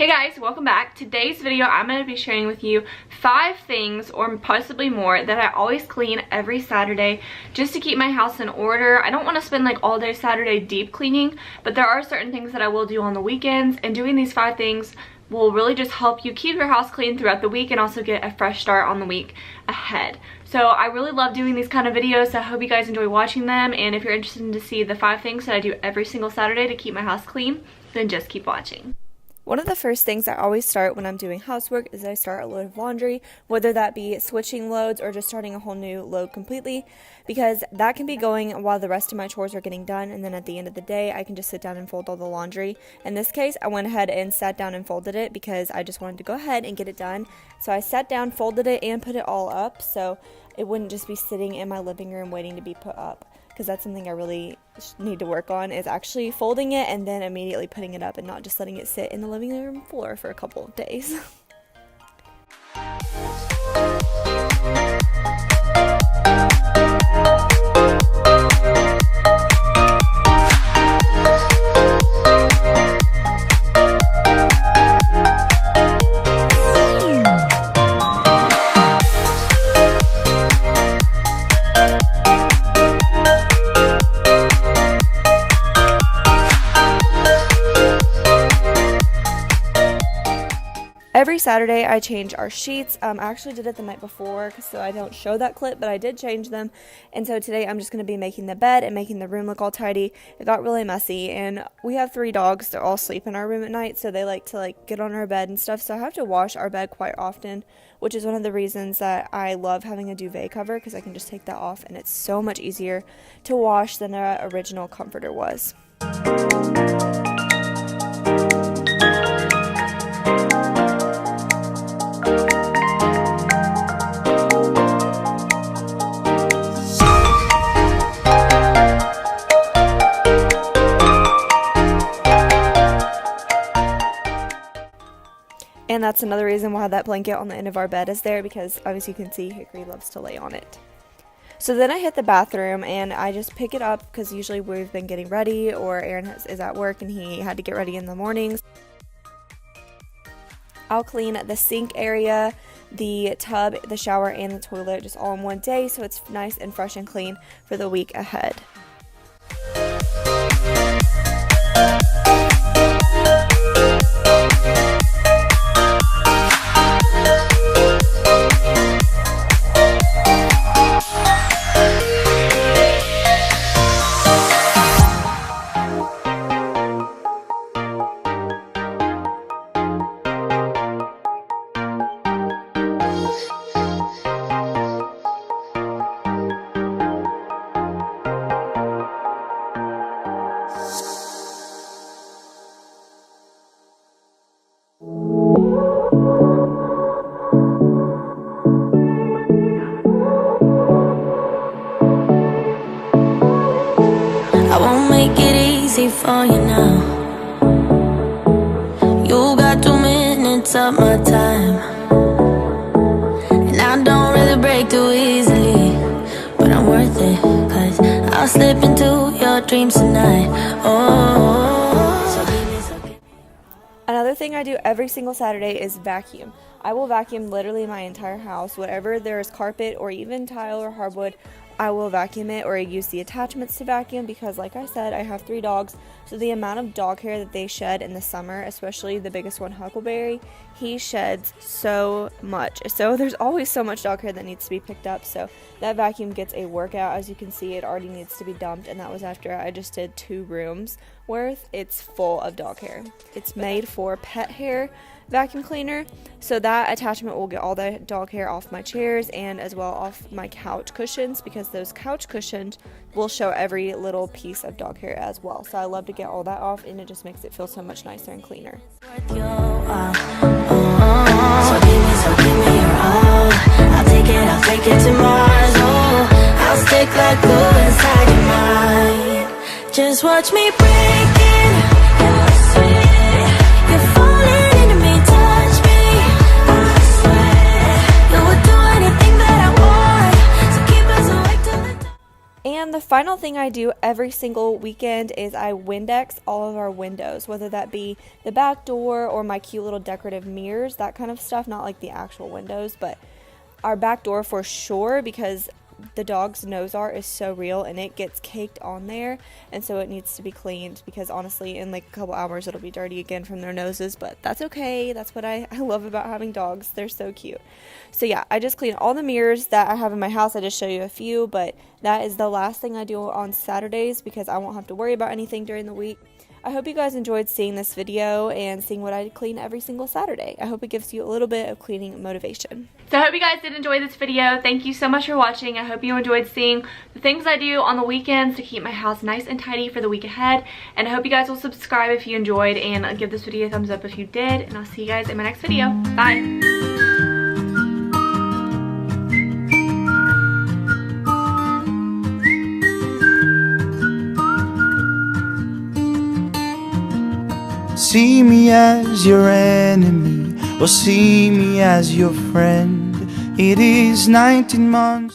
Hey guys, welcome back. Today's video I'm going to be sharing with you 5 things or possibly more that I always clean every Saturday just to keep my house in order. I don't want to spend like all day Saturday deep cleaning, but there are certain things that I will do on the weekends, and doing these 5 things will really just help you keep your house clean throughout the week and also get a fresh start on the week ahead. So I really love doing these kind of videos, so I hope you guys enjoy watching them, and if you're interested in to see the 5 things that I do every single Saturday to keep my house clean, then just keep watching. One of the first things I always start when I'm doing housework is I start a load of laundry, whether that be switching loads or just starting a whole new load completely, because that can be going while the rest of my chores are getting done, and then at the end of the day I can just sit down and fold all the laundry. In this case, I went ahead and sat down and folded it because I just wanted to go ahead and get it done. So I sat down, folded it, and put it all up so it wouldn't just be sitting in my living room waiting to be put up, because that's something I really need to work on, is actually folding it and then immediately putting it up and not just letting it sit in the living room floor for a couple of days. Every Saturday I change our sheets. I actually did it the night before, so I don't show that clip, but I did change them. And so today I'm just going to be making the bed and making the room look all tidy. It got really messy, and we have 3 dogs. They all sleep in our room at night, so they like to get on our bed and stuff. So I have to wash our bed quite often, which is one of the reasons that I love having a duvet cover, because I can just take that off and it's so much easier to wash than our original comforter was. And that's another reason why that blanket on the end of our bed is there, because obviously you can see Hickory loves to lay on it. So then I hit the bathroom and I just pick it up, because usually we've been getting ready, or Aaron is at work and he had to get ready in the mornings. I'll clean the sink area, the tub, the shower, and the toilet just all in one day, so it's nice and fresh and clean for the week ahead. I won't make it easy for you now. You got 2 minutes of my time, and I don't really break too easily, but I'm worth it, 'cause I'll slip into your dreams tonight. Another thing I do every single Saturday is vacuum. I will vacuum literally my entire house. Whatever there is carpet or even tile or hardwood, I will vacuum it, or use the attachments to vacuum, because like I said, I have 3 dogs, so the amount of dog hair that they shed in the summer, especially the biggest one, Huckleberry, he sheds so much. So there's always so much dog hair that needs to be picked up, so that vacuum gets a workout. As you can see, it already needs to be dumped, and that was after I just did 2 rooms worth. It's full of dog hair. It's made for pet hair vacuum cleaner, so that attachment will get all the dog hair off my chairs and as well off my couch cushions, because those couch cushions will show every little piece of dog hair as well. So I love to get all that off, and it just makes it feel so much nicer and cleaner. So give me your all. I'll take it to Mars. Oh, I'll stick like glue inside your mind. Just watch me break it, and I swear you're falling into me, touch me. I swear you would do anything that I want, so keep us awake till the dawn. And the Final thing I do every single weekend is I Windex all of our windows, whether that be the back door or my cute little decorative mirrors, that kind of stuff, not like the actual windows, but our back door for sure, because the dog's nose art is so real and it gets caked on there, and so it needs to be cleaned, because honestly in like a couple hours it'll be dirty again from their noses, but that's okay. That's what I love about having dogs. They're so cute. So yeah, I just clean all the mirrors that I have in my house. I just show you a few, but that is the last thing I do on Saturdays because I won't have to worry about anything during the week. I hope you guys enjoyed seeing this video and seeing what I clean every single Saturday. I hope it gives you a little bit of cleaning motivation. So I hope you guys did enjoy this video. Thank you so much for watching. I hope you enjoyed seeing the things I do on the weekends to keep my house nice and tidy for the week ahead. And I hope you guys will subscribe if you enjoyed and give this video a thumbs up if you did. And I'll see you guys in my next video. Bye. See me as your enemy, or see me as your friend. It is 19 months